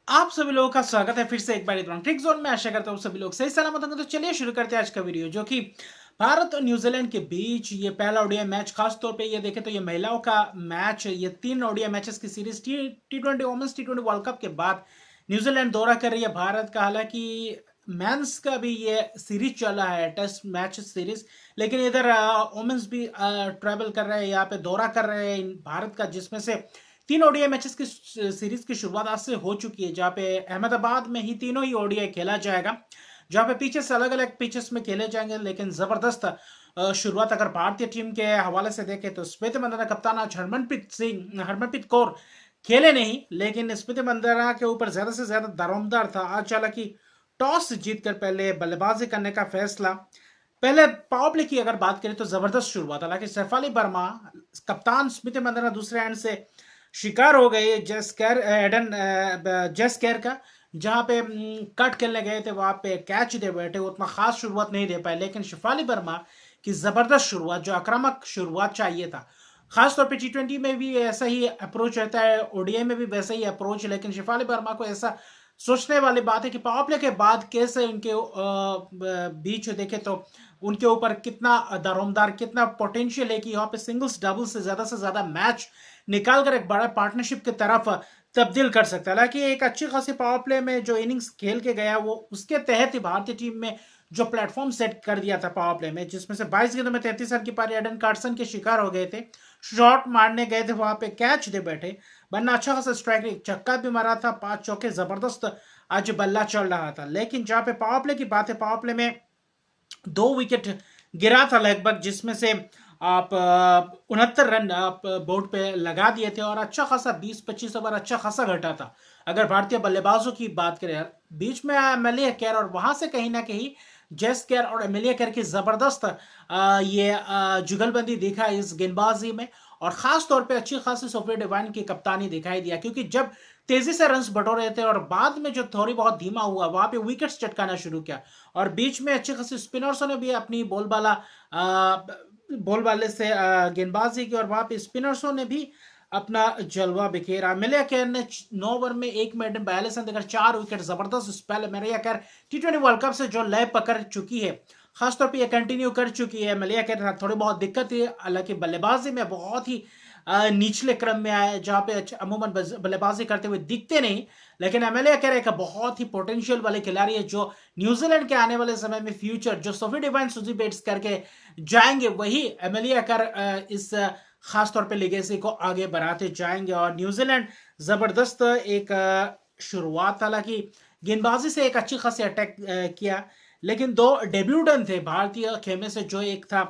आप सभी लोगों का स्वागत है फिर से एक बार ट्रिक जोन में। आशा करता हूँ सभी लोग सही सलामत होंगे। तो चलिए शुरू करते हैं आज का वीडियो, जो कि भारत और न्यूजीलैंड के बीच ये पहला ओडीआई मैच। खास तौर पे ये देखें तो ये महिलाओं का मैच, ये 3 ओडीआई मैचेस की सीरीज टी20 वुमेन्स टी20 वर्ल्ड कप के बाद न्यूजीलैंड दौरा कर रही है भारत का। हालांकि मेंस का भी ये सीरीज चल रहा है, टेस्ट मैच सीरीज, लेकिन इधर वुमेन्स भी ट्रैवल कर रहे हैं, यहाँ पे दौरा कर रहे हैं भारत का, जिसमें से 3 ओडीआई मैचेस की सीरीज की शुरुआत आज से हो चुकी है, जहां पे अहमदाबाद में ही तीनों ही ओडीआई खेला जाएगा, जहां पे पिचेस अलग अलग पिचेस में खेले जाएंगे। लेकिन जबरदस्त शुरुआत अगर भारतीय टीम के हवाले से देखें तो स्मृति मंदाना कप्तान आज हरमनप्रीत कौर खेले नहीं, लेकिन स्मृति मंदाना के ऊपर ज्यादा से ज्यादा दारोमदार था। आज हालांकि टॉस जीतकर पहले बल्लेबाजी करने का फैसला, पहले पावर प्ले की अगर बात करें तो जबरदस्त शुरुआत। हालांकि सैफाली वर्मा कप्तान, स्मृति मंदाना दूसरे एंड से शिकार हो गए जेस केयर का, जहां पे कट खेलने गए थे, वहां पे कैच दे बैठे, उतना खास शुरुआत नहीं दे पाए। लेकिन शिफाली वर्मा की जबरदस्त शुरुआत, जो आक्रामक शुरुआत चाहिए था, खासतौर पे टी20 में भी ऐसा ही अप्रोच रहता है, ओडीआई में भी वैसा ही अप्रोच। लेकिन शिफाली वर्मा को ऐसा सोचने वाली बात है कि पावर प्ले के बाद कैसे उनके बीच देखे तो उनके ऊपर कितना दारोमदार, कितना पोटेंशियल है कि यहाँ पे सिंगल्स डबल्स से ज्यादा मैच निकाल कर एक बड़ा पार्टनरशिप की तरफ तब्दील कर सकता है। हालांकि एक अच्छी खासी पावर प्ले में जो इनिंग्स खेल के गया, वो उसके तहत ही भारतीय टीम में जो प्लेटफॉर्म सेट कर दिया था पावर प्ले में, जिसमें से 22 गेंदों में 33 रन की पारी एडन कार्सन के शिकार हो गए थे, शॉट मारने गए थे, वहां पे कैच दे बैठे, वरना अच्छा खासा स्ट्राइक रेट, चक्का भी मारा था, 5 चौके, जबरदस्त आज बल्ला चल रहा था। लेकिन जहां पे पावर प्ले की बात है, पावर प्ले में 2 विकेट गिरा था लगभग, जिसमें से आप 69 रन आप बोर्ड पे लगा दिए थे, और अच्छा खासा 20-25 ओवर अच्छा खासा घटा था। अगर भारतीय बल्लेबाजों की बात करें, बीच में एमेलिया केयर, और वहां से कहीं ना कहीं जेस केयर और एमेलिया केयर की जबरदस्त ये जुगलबंदी दिखा इस गेंदबाजी में, और खास तौर पे अच्छी खासी सोफिया डिवाइन की कप्तानी दिखाई दिया, क्योंकि जब तेजी से रन्स बटोरे थे और बाद में जो थोड़ी बहुत धीमा हुआ, वहां पे विकेट्स चटकाना शुरू किया, और बीच में अच्छी खासी स्पिनर्सों ने भी अपनी बोल बाले से गेंदबाजी की, और वहां पे स्पिनर्सों ने भी अपना जलवा बिखेरा। मिलिया केयर ने 9 ओवर में 1 मिनट में 42 रन देकर 4 विकेट, जबरदस्त स्पेल। मिलिया केयर टी20 वर्ल्ड कप से जो लय पकड़ चुकी है, खासतौर पे ये कंटिन्यू कर चुकी है। मिलिया केयर थोड़ी बहुत दिक्कत है, हालांकि बल्लेबाजी में बहुत ही निचले क्रम में आए, जहां पे अमूमन बल्लेबाजी करते हुए दिखते नहीं। लेकिन एमएलए केयर एक बहुत ही पोटेंशियल वाले खिलाड़ी है, जो न्यूजीलैंड के आने वाले समय में फ्यूचर, जो सोफी डिवाइन सुजी बेट्स करके जाएंगे, वही एमएलए केयर इस खास तौर पे लिगेसी को आगे बढ़ाते जाएंगे। और न्यूजीलैंड जबरदस्त एक शुरुआत, हालांकि गेंदबाजी से एक अच्छी खासी अटैक किया, लेकिन 2 डेब्यूटेंट थे भारतीय खेमे से, जो एक था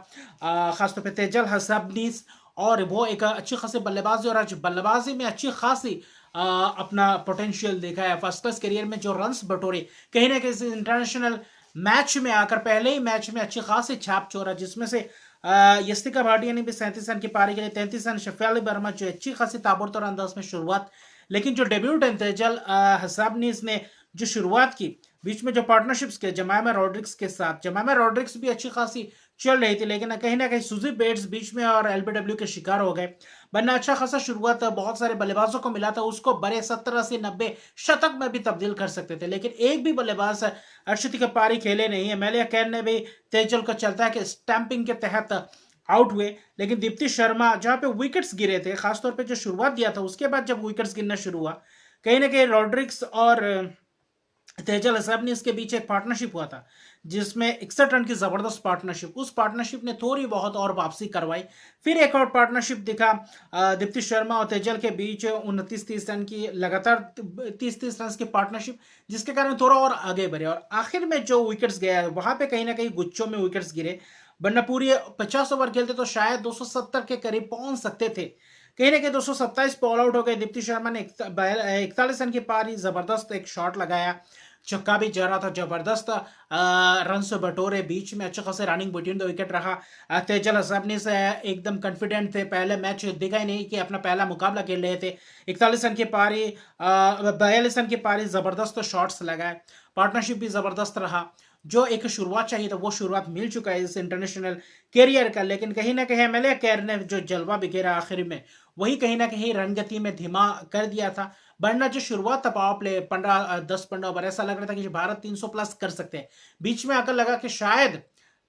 खासतौर पे तेजल हसबनीस, और वो एक अच्छी खासी बल्लेबाजी, और आज बल्लेबाजी में अच्छी खासी अपना पोटेंशियल देखा है। फर्स्ट क्लास करियर में जो रन्स बटोरे, कहीं ना कहीं इंटरनेशनल मैच में आकर पहले ही मैच में अच्छी खासी छाप छोड़ा, जिसमें से यस्तिका भाटिया ने भी 37 रन की पारी के लिए 33 रन, शफियाली वर्मा जो अच्छी खासी ताबड़तोड़ अंदाज में शुरुआत, लेकिन जो डेब्यूटेंट तेजल हसाबनीस ने जो शुरुआत की, बीच में जो पार्टनरशिप्स के जमाइमा रॉड्रिक्स के साथ, जमाइमा रॉड्रिक्स भी अच्छी खासी चल रही थी, लेकिन कहीं ना कहीं सुजी बेट्स बीच में और एलबीडब्ल्यू के शिकार हो गए, वरना अच्छा खासा शुरुआत बहुत सारे बल्लेबाजों को मिला था, उसको बड़े 70-80-90 शतक में भी तब्दील कर सकते थे। लेकिन एक भी बल्लेबाज अर्शदीप के पारी खेले नहीं है। एमेलिया केयर ने भी तेजल को चलता है कि स्टैंपिंग के तहत आउट हुए, लेकिन दीप्ति शर्मा जहां पे विकेट्स गिरे थे, खासतौर पे जो शुरुआत दिया था, उसके बाद जब विकेट्स गिरना शुरू हुआ, कहीं ना कहीं रॉड्रिक्स और तेजल हसबनीस के बीच एक पार्टनरशिप हुआ था, जिसमें 61 रन की जबरदस्त पार्टनरशिप, उस पार्टनरशिप ने थोड़ी बहुत और वापसी करवाई। फिर एक और पार्टनरशिप दिखा दीप्ति शर्मा और तेजल के बीच 29-30 रन की लगातार 30-30 रन की पार्टनरशिप, जिसके कारण थोड़ा और आगे बढ़े, और आखिर में जो विकेट्स गया, वहां पे कहीं ना कहीं गुच्छों में विकेट्स गिरे, वरना पूरी 50 ओवर खेलते तो शायद 270 के करीब पहुंच सकते थे। कहीं ना कहीं 227 पे ऑल आउट हो गए। दीप्ति शर्मा ने 41 रन की पारी, जबरदस्त एक शॉट लगाया, छक्का भी जा रहा था, जबरदस्त रन से बटोरे, बीच में अच्छे खासे रनिंग बिटवीन द विकेट रहा। तेजल हसबनी से एकदम कॉन्फिडेंट थे, पहले मैच दिखा ही नहीं कि अपना पहला मुकाबला खेल रहे थे। 41 रन की पारी, 42 रन की पारी, जबरदस्त शॉट्स लगाए, पार्टनरशिप भी जबरदस्त रहा। जो एक शुरुआत चाहिए था, वो शुरुआत मिल चुका है इस इंटरनेशनल कैरियर का। लेकिन कहीं ना कहीं एमएलए केयर ने जो जलवा बिखेरा आखिर में, वही कहीं ना कहीं रणगति में धीमा कर दिया था। वरना जो शुरुआत था पावर प्ले 10-15 ओवर, ऐसा लग रहा था कि भारत 300 प्लस कर सकते हैं। बीच में आकर लगा कि शायद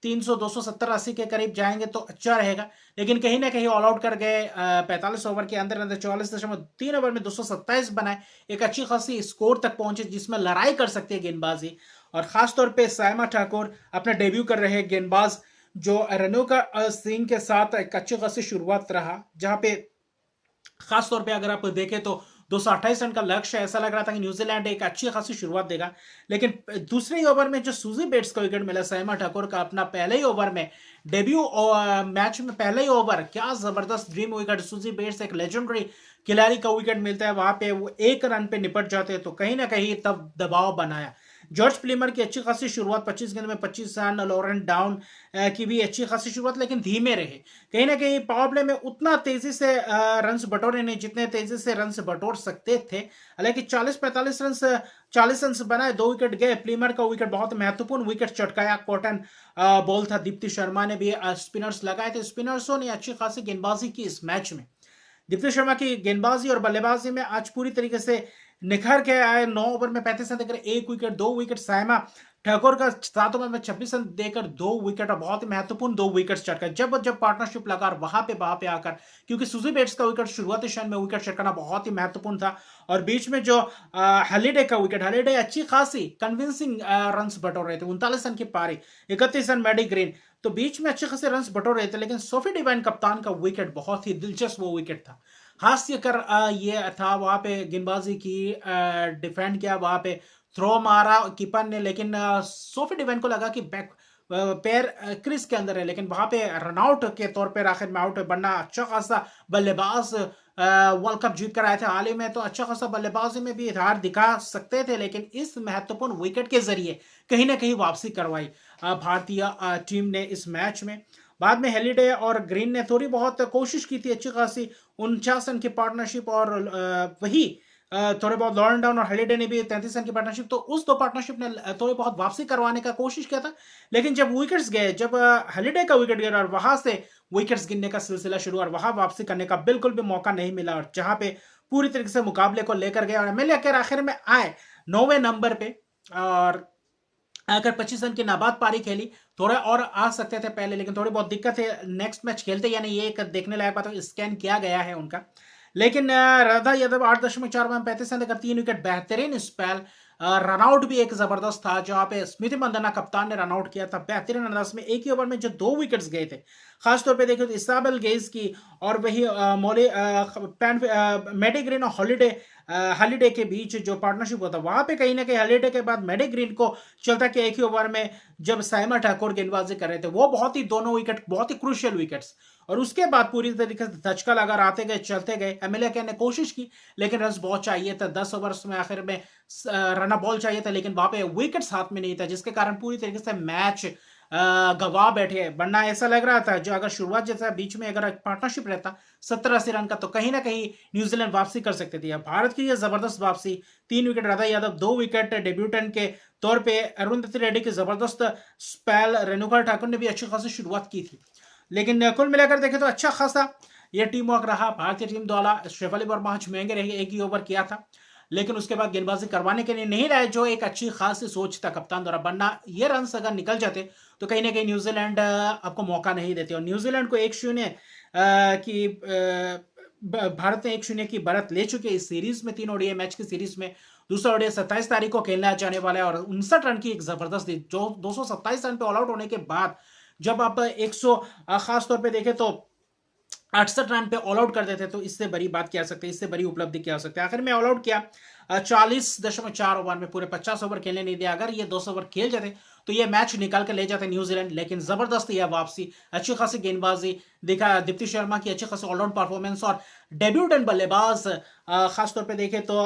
300 270 80 के करीब जाएंगे तो अच्छा रहेगा, लेकिन कहीं ना कहीं ऑल आउट कर गए। 45 ओवर के अंदर अंदर 44.3 ओवर में 227 बनाए, एक अच्छी खासी स्कोर तक पहुंचे जिसमें लड़ाई कर सकती है गेंदबाजी। और खासतौर पे साइमा ठाकुर अपना डेब्यू कर रहे हैं गेंदबाज, जो रेणुका सिंह के साथ एक अच्छी खासी शुरुआत रहा, जहां पे खासतौर पे अगर आप देखें तो 228 रन का लक्ष्य, ऐसा लग रहा था कि न्यूजीलैंड एक अच्छी खासी शुरुआत देगा। लेकिन दूसरे ही ओवर में जो सूजी बेट्स को विकेट मिला, साइमा ठाकुर का अपना पहले ही ओवर में डेब्यू मैच में पहले ही ओवर, क्या जबरदस्त ड्रीम विकेट। सूजी बेट्स एक लेजेंडरी खिलाड़ी का विकेट मिलता है, वहां पे वो एक रन पे निपट जाते हैं, तो कहीं ना कहीं तब दबाव बनाया। जॉर्ज प्लीमर की अच्छी खासी शुरुआत, 25 गेंद में 25 रन, लॉरेंट डाउन की भी अच्छी खासी शुरुआत, लेकिन धीमे रहे। कहीं ना कहीं पावर प्ले में उतना तेजी से रन्स बटोरे नहीं जितने तेजी से रन्स बटोर सकते थे। हालांकि 40-45 रन 40 रन बनाए, 2 विकेट गए। प्लीमर का विकेट बहुत महत्वपूर्ण विकेट चटकाया, कॉटन बॉल था। दीप्ति शर्मा ने भी स्पिनर्स लगाए थे, स्पिनर्सों ने अच्छी खासी गेंदबाजी की इस मैच में। दीप्ति शर्मा की गेंदबाजी और बल्लेबाजी में आज पूरी तरीके से निखर के आए। 9 ओवर में 35 रन देकर 1 विकेट, 2 विकेट। साइमा ठाकुर का 7 ओवर में 26 रन देकर 2 विकेट, और बहुत ही महत्वपूर्ण 2 विकेट चटका। जब जब पार्टनरशिप लगा वहां पे आकर, क्योंकि सूजी बेट्स का विकेट शुरुआती क्षण में विकेट चटकाना बहुत ही महत्वपूर्ण था। और बीच में जो हॉलीडे का विकेट, हॉलीडे अच्छी खासी कन्विंसिंग रन बटोर रहे थे, 39 रन की पारी, 31 रन मैडी ग्रीन, तो बीच में अच्छे खासे रन बटोर रहे थे। लेकिन सोफी डिवाइन कप्तान का विकेट बहुत ही दिलचस्प वो विकेट था, हास्य कर ये था। वहां पे गेंदबाजी की, डिफेंड किया, वहां पे थ्रो मारा कीपर ने, लेकिन सोफी डिवाइन को लगा कि बैक पैर क्रिस के अंदर है, लेकिन वहां पे रनआउट के तौर पर आखिर में आउट है। बनना अच्छा खासा बल्लेबाज वर्ल्ड कप जीत कर आए थे हाल ही में, तो अच्छा खासा बल्लेबाजी में भी धार दिखा सकते थे, लेकिन इस महत्वपूर्ण विकेट के जरिए कहीं ना कहीं वापसी करवाई भारतीय टीम ने इस मैच में। बाद में हेलिडे और ग्रीन ने थोड़ी बहुत कोशिश की थी अच्छी खासी, 49 रन की पार्टनरशिप, और वही थोड़े बहुत लॉरेंट डाउन और हेलिडे ने भी 33 रन की पार्टनरशिप, तो उस दो पार्टनरशिप ने थोड़ी बहुत वापसी करवाने का कोशिश किया था। लेकिन जब विकेट्स गए, जब हेलिडे का विकेट गया और वहां से विकेट्स गिनने का सिलसिला शुरू, और वहां वापसी करने का बिल्कुल भी मौका नहीं मिला, और जहां पे पूरी तरीके से मुकाबले को लेकर गए और एमएलए के आखिर में आए 9वें नंबर पे, और अगर 25 रन की नाबाद पारी खेली, थोड़ा और आ सकते थे पहले, लेकिन थोड़ी बहुत दिक्कत है नेक्स्ट मैच खेलते या नहीं, ये एक देखने लायक बात है। स्कैन किया गया है उनका, लेकिन राधा यादव 8.4 में 35 रन देकर 3 विकेट, बेहतरीन स्पेल। रनआउट भी एक जबरदस्त था, जहां पे स्मृति मंदाना कप्तान ने रनआउट किया था बेहतरीन अंदाज में। एक ही ओवर में जो 2 विकेट्स गए थे, खासतौर पे देखे तो इसाबेल गेज की, और वही मैडी ग्रीन और हॉलीडे के बीच जो पार्टनरशिप होता, वहां पे कहीं ना कहीं हॉलीडे के बाद मैडी ग्रीन को चलता कि एक ही ओवर में जब साइमा ठाकुर गेंदबाजी कर रहे थे, वो बहुत ही दोनों विकेट बहुत ही क्रूशियल विकेट्स, और उसके बाद पूरी तरीके से धचका लगा, आते गए चलते गए। एमएलए ने कोशिश की, लेकिन रन बहुत चाहिए था, 10 ओवर्स में आखिर में रन बॉल चाहिए था, लेकिन वहां पे विकेट्स हाथ में नहीं था, जिसके कारण पूरी तरीके से मैच गवा बैठे। वरना ऐसा लग रहा था जो अगर शुरुआत जैसा बीच में अगर पार्टनरशिप रहता 70-80 रन का, तो कहीं ना कहीं न्यूजीलैंड वापसी कर सकते थे। भारत की यह जबरदस्त वापसी, 3 wicket Radha Yadav, 2 wicket debutant के तौर पे अरुंधति रेड्डी की जबरदस्त स्पेल, रेणुका ठाकुर ने भी अच्छी खासी शुरुआत की थी। लेकिन कुल मिलाकर देखें तो अच्छा खासा यह टीम वर्क रहा भारतीय टीम द्वारा। शेफाली वर्मा आज महंगे रहे, एक ही ओवर किया था, लेकिन उसके बाद गेंदबाजी करवाने के लिए नहीं रहे, जो एक अच्छी खासी सोच था कप्तान द्वारा। वरना ये रन अगर निकल जाते तो कहीं ना कहीं न्यूजीलैंड आपको मौका नहीं देते, और न्यूजीलैंड को 1-0 की भारत ने 1-0 की बढ़त ले चुके इस सीरीज में, 3 ओडीआई मैच की सीरीज में। दूसरा ओडीआई 27 तारीख को खेलना जाने वाला है, और 59 रन की एक जबरदस्त, जो 227 रन पे ऑल आउट होने के बाद जब आप 100 खास तौर पे देखें तो 68 रन पे ऑल आउट कर देते, तो इससे बड़ी बात क्या सकते हैं, इससे बड़ी उपलब्धि क्या हो सकती है। आखिर में ऑल आउट किया 40.4 ओवर में, पूरे 50 ओवर खेलने नहीं दिया। अगर ये 200 ओवर खेल जाते तो ये मैच निकाल कर ले जाते न्यूजीलैंड, लेकिन जबरदस्त यह वापसी, अच्छी खासी गेंदबाजी दिखा, दीप्ति शर्मा की अच्छी खासी ऑलराउंड परफॉर्मेंस, और डेब्यूटेंट बल्लेबाज खासतौर पे देखें तो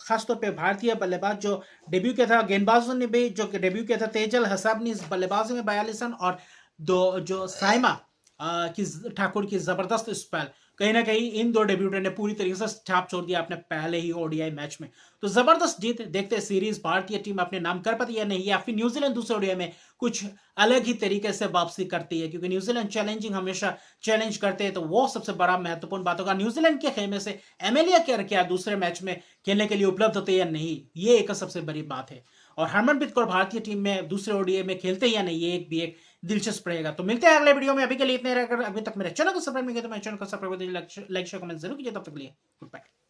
खासतौर पे भारतीय बल्लेबाज जो डेब्यू किया था, गेंदबाजों ने भी जो डेब्यू किया था, तेजल हसाब ने इस बल्लेबाजी में 42 रन, और दो जो साइमा की ठाकुर की जबरदस्त स्पेल, कहीं ना कहीं इन दो डेब्यूटेंट ने पूरी तरीके से छाप छोड़ दिया अपने पहले ही ओडीआई मैच में। तो जबरदस्त जीत, देखते हैं सीरीज भारतीय टीम अपने नाम कर पाती है या नहीं, या फिर न्यूजीलैंड दूसरे ओडीआई में कुछ अलग ही तरीके से वापसी करती है, क्योंकि न्यूजीलैंड चैलेंजिंग हमेशा चैलेंज करते हैं, तो वो सबसे बड़ा महत्वपूर्ण बात होगा न्यूजीलैंड के खेमे से एमेलिया क्या दूसरे मैच में खेलने के लिए उपलब्ध होते हैं या नहीं, ये एक सबसे बड़ी बात है। और हरमनप्रीत कौर भारतीय टीम में दूसरे ओडीआई में खेलते या नहीं, ये एक भी एक दिलचस्प रहेगा। तो मिलते हैं अगले वीडियो में, अभी के लिए इतने। अगर अभी तक मेरे चैनल को सब्सक्राइब नहीं किया तो मेरे चैनल को सब्सक्राइब कर दीजिए, लाइक शेयर कमेंट जरूर कीजिए। तब तक के लिए गुड बाय।